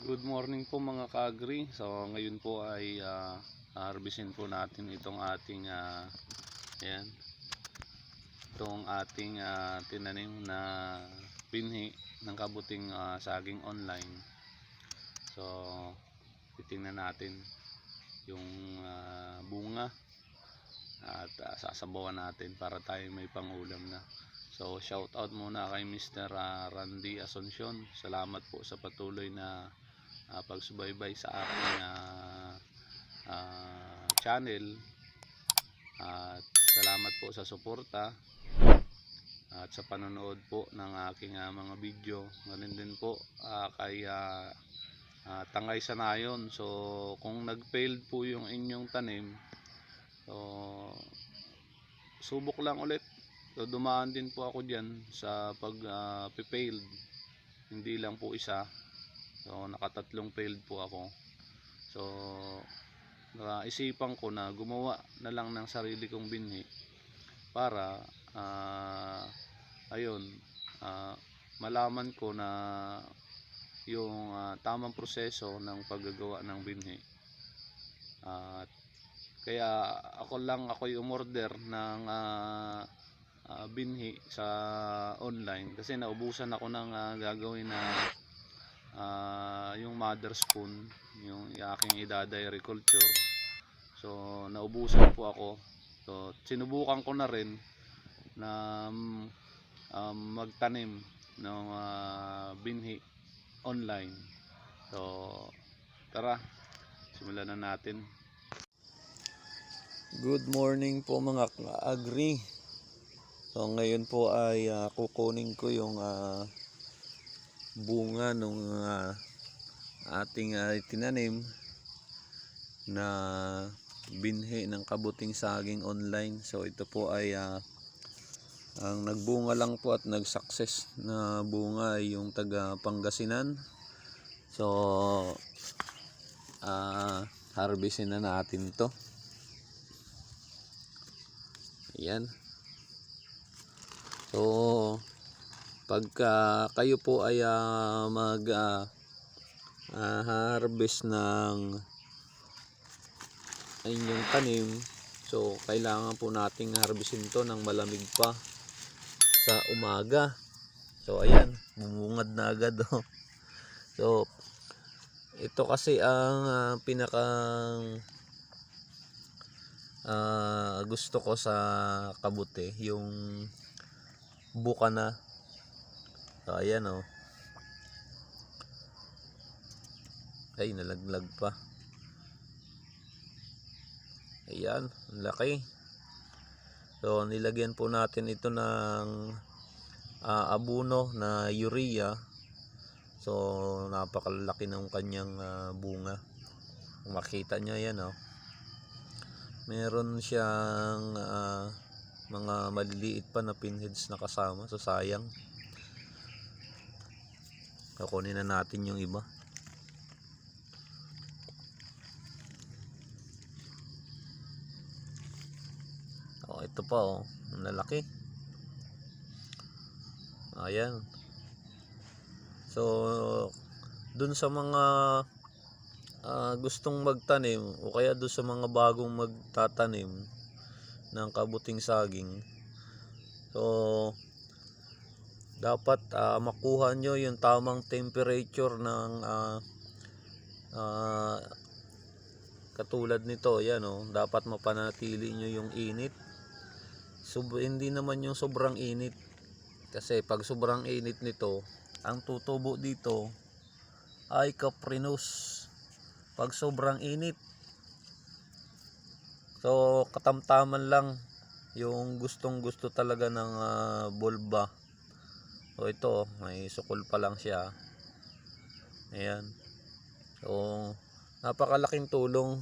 Good morning po mga ka-agri. So ngayon po ay harvestin po natin itong ating ayan, itong ating tinanim na binhi ng kabuting saging online. So titingnan natin yung bunga at sasabawan natin para tayo may pangulam na. So shout out muna kay Mr. Randy Asuncion. Salamat po sa patuloy na pagsubaybay sa aking channel, at salamat po sa suporta at sa panonood po ng aking mga video. Ganun din po kay Tangay Sanayon. So kung nag-failed po yung inyong tanim, so subok lang ulit. So dumaan din po ako diyan sa pag-failed, hindi lang po isa. So nakatatlong failed po ako. So naisipan ko na gumawa na lang ng sarili kong binhi para ayun, malaman ko na yung tamang proseso ng paggagawa ng binhi. Kaya ako'y umorder ng binhi sa online kasi naubusan ako ng gagawin na yung mother spoon, yung aking idadairy culture. So naubusan po ako. So sinubukan ko na rin na magtanim ng binhi online. So tara, simulan na natin. Good morning po mga agri. So ngayon po ay kukunin ko yung bunga nung ating tinanim na binhi ng kabuting saging online. So ito po ay ang nagbunga lang po at nag-success na bunga ay yung taga Pangasinan. So harvestin na natin to. Ayan. So pagka kayo po ay harvest ng inyong tanim, so kailangan po nating harvestin to ng malamig pa sa umaga. So ayan, bumungad na agad oh. So ito kasi ang pinakang gusto ko sa kabuti, yung buka na. So ayan oh. Ay, nalaglag pa. Ayan, ang laki. So nilagyan po natin ito ng abono na urea. So napakalaki ng kanyang bunga. Kung makita nyo, yan oh. Meron siyang mga maliliit pa na pinheads na kasama. So sayang, kukunin na natin yung iba. Ito pa oh, ang lalaki. Ayan. So dun sa mga gustong magtanim o kaya dun sa mga bagong magtatanim ng kabuting saging, so dapat makuha nyo yung tamang temperature ng katulad nito. Yan oh, dapat mapanatili nyo yung init. Hindi naman yung sobrang init, kasi pag sobrang init nito, ang tutubo dito ay Caprinus. Pag sobrang init, so katamtaman lang yung gustong gusto talaga ng bulba. So ito, may sukol pa lang siya. Ayan. So napakalaking tulong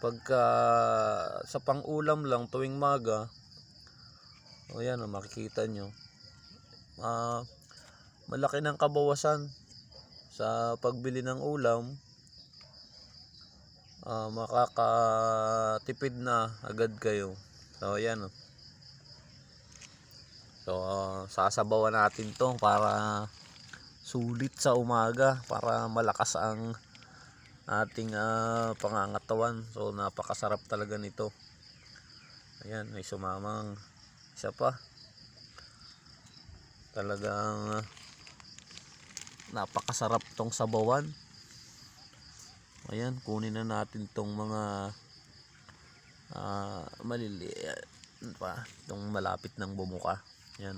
pagka sa pang-ulam lang tuwing maga. O yan, makikita nyo, malaki ng kabawasan sa pagbili ng ulam. Makakatipid na agad kayo. So yan. So sasabawan natin to para sulit sa umaga para malakas ang ating pangangatawan. So napakasarap talaga nito. Ayan, may sumamang isa pa. Talagang napakasarap tong sabawan. Ayan, kunin na natin tong mga maliliit pa, itong malapit ng bumuka. Ayan.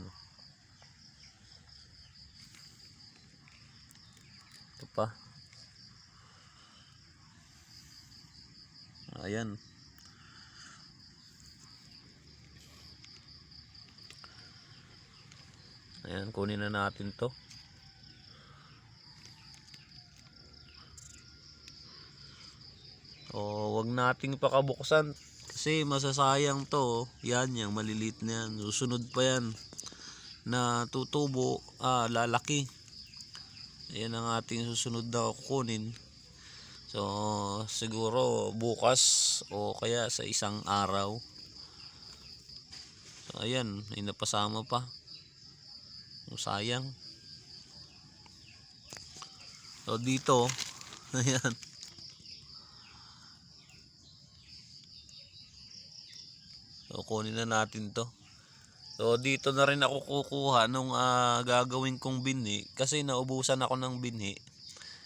Ito pa. Ayan. Ayan, kunin na natin to. O, wag nating pakabuksan kasi masasayang to. Yan, yung maliliit na yan. Susunod pa yan na tutubo, lalaki. Ayan ang ating susunod na kukunin. So, siguro bukas o kaya sa isang araw. So, ayan, may napasama pa. Sayang. So, dito, ayan. So, kunin na natin to. So, dito na rin ako kukuha nung gagawin kong binhi. Kasi naubusan ako ng binhi.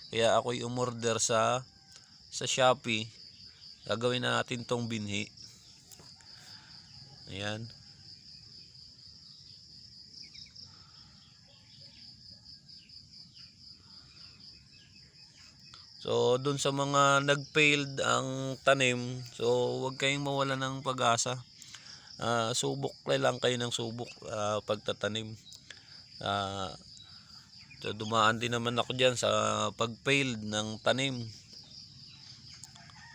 Kaya ako'y umorder sa Shopee. Gagawin na natin tong binhi. Ayan. So, dun sa mga nag-failed ang tanim, so huwag kayong mawala ng pag-asa. Subok lang kayo ng subok pagtatanim. So, dumaan din naman ako dyan sa pag-failed ng tanim.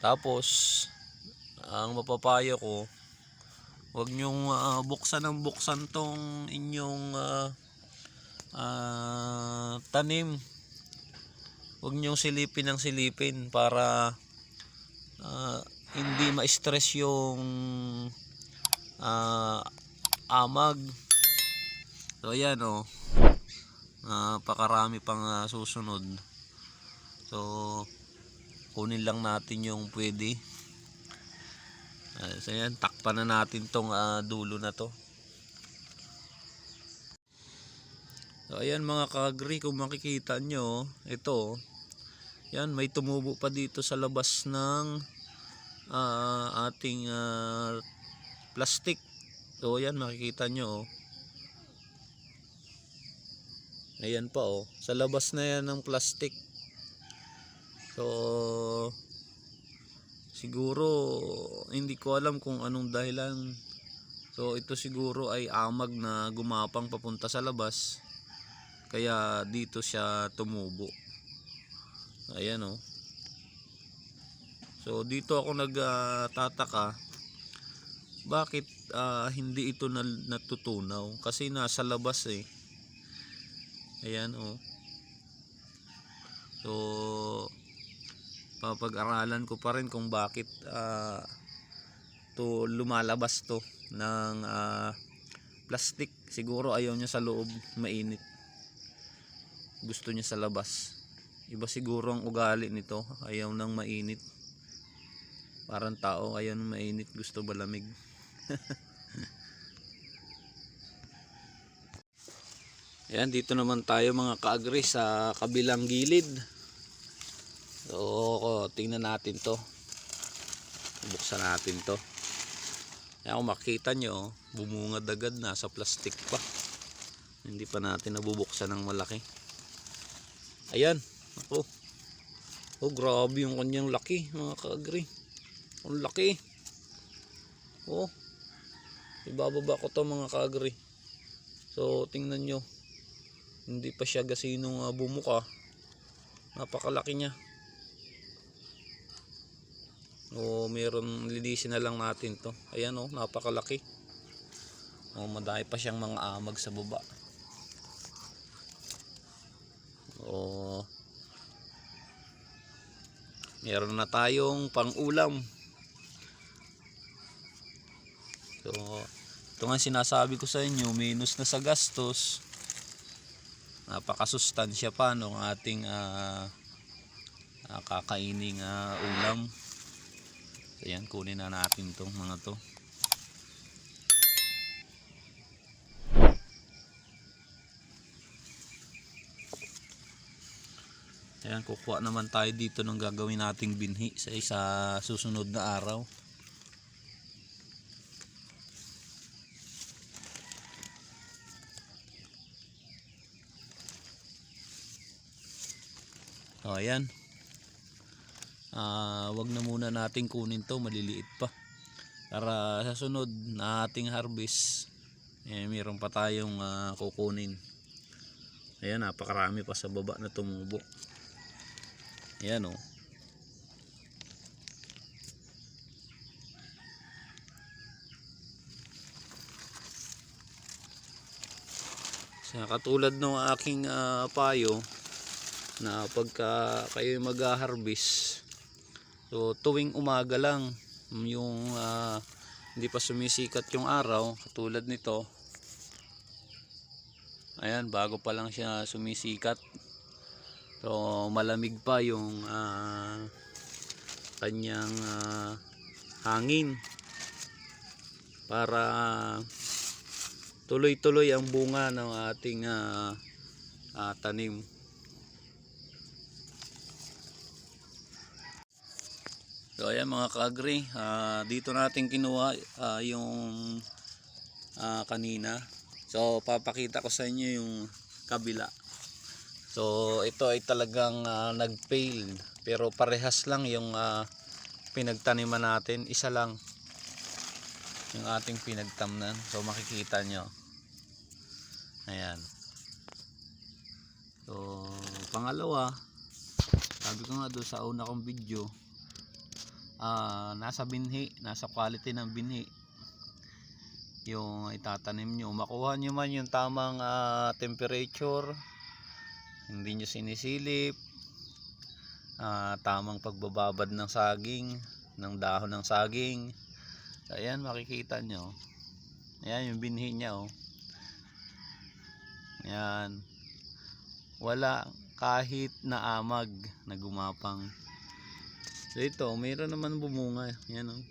Tapos, ang mapapayo ko, huwag nyong buksan ng buksan tong inyong tanim. Huwag nyong silipin ng silipin para hindi ma-stress yung amag. So ayan o, napakarami pang susunod. So kunin lang natin yung pwede. So ayan, takpan na natin tong dulo na to. So ayan mga ka-agri, kung makikita nyo, ito yan, may tumubo pa dito sa labas ng ating plastic. So ayan, makikita nyo. Ayan pa sa labas na yan ng plastic. So siguro hindi ko alam kung anong dahilan. So ito siguro ay amag na gumapang papunta sa labas. Kaya dito siya tumubo. Ayan So dito ako nagtataka bakit hindi ito natutunaw, kasi nasa labas Ayan So papag-aralan ko pa rin kung bakit lumalabas to ng plastic. Siguro ayaw niya sa loob mainit, gusto niya sa labas. Iba siguro ang ugali nito, ayaw nang mainit. Parang tao, ayaw nang mainit, gusto malamig. Ayan, dito naman tayo mga ka-agri sa kabilang gilid. So tingnan natin to. Buksan natin to. Ayan, kung makita nyo, bumungad agad, nasa plastic pa. Hindi pa natin nabubuksan ng malaki. Ayan. Grabe yung kanyang laki mga ka-agri. Ang laki. Ibababa ko to mga ka-agri. So tingnan nyo, hindi pa siya gasinong bumuka. Napakalaki niya. Meron, linisin na lang natin to. Ayan napakalaki. Madami pa siyang mga amag sa baba. Meron na tayong pang-ulam. So ito nga sinasabi ko sa inyo, minus na sa gastos. napakasustansya pa ng ating kakaining ulam. So yan, kunin na natin tong mga to. Ayan, kukuha naman tayo dito ng gagawin nating binhi sa isa susunod na araw. So ayan, wag na muna natin kunin to, maliliit pa, para sa sunod na ating harvest mayroon pa tayong kukunin. Ayan, napakarami pa sa baba na tumubo. Ayan o. So, katulad ng aking payo na pagka kayo mag-harvest, so tuwing umaga lang yung hindi pa sumisikat yung araw, katulad nito. Ayan, bago pa lang siya sumisikat. So malamig pa yung kanyang hangin para tuloy-tuloy ang bunga ng ating tanim. So ayan mga ka-agri, dito natin kinuha yung kanina. So papakita ko sa inyo yung kabila. So ito ay talagang nag-fail, pero parehas lang yung pinagtaniman natin, isa lang yung ating pinagtamnan. So makikita nyo, ayan. So pangalawa, sabi ko nga doon sa una kong video, nasa binhi, nasa quality ng binhi yung itatanim nyo. Makuha nyo man yung tamang temperature, hindi nyo sinisilip, tamang pagbababad ng saging, ng dahon ng saging. Ayan, makikita nyo, ayan yung binhi nya oh. Ayan, wala kahit na amag na gumapang. So ito, mayroon naman bumunga. Ayan oh.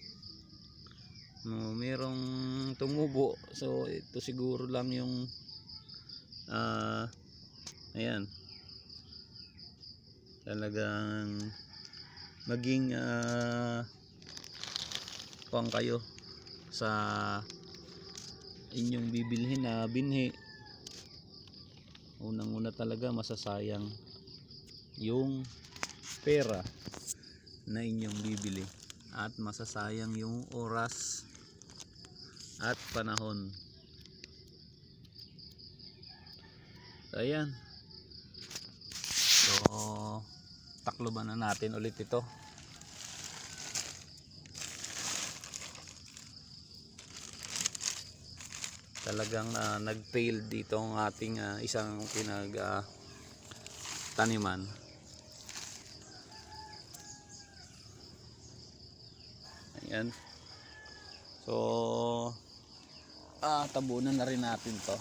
No, mayroong tumubo. So ito siguro lang yung ayan, talagang maging kuwang kayo sa inyong bibilhin na binhi. Unang-una talaga, masasayang yung pera na inyong bibili at masasayang yung oras at panahon. So ayan, so takloban na natin ulit ito. Talagang nag-fail dito ang ating isang taniman. Ayan, so tabunan na rin natin to.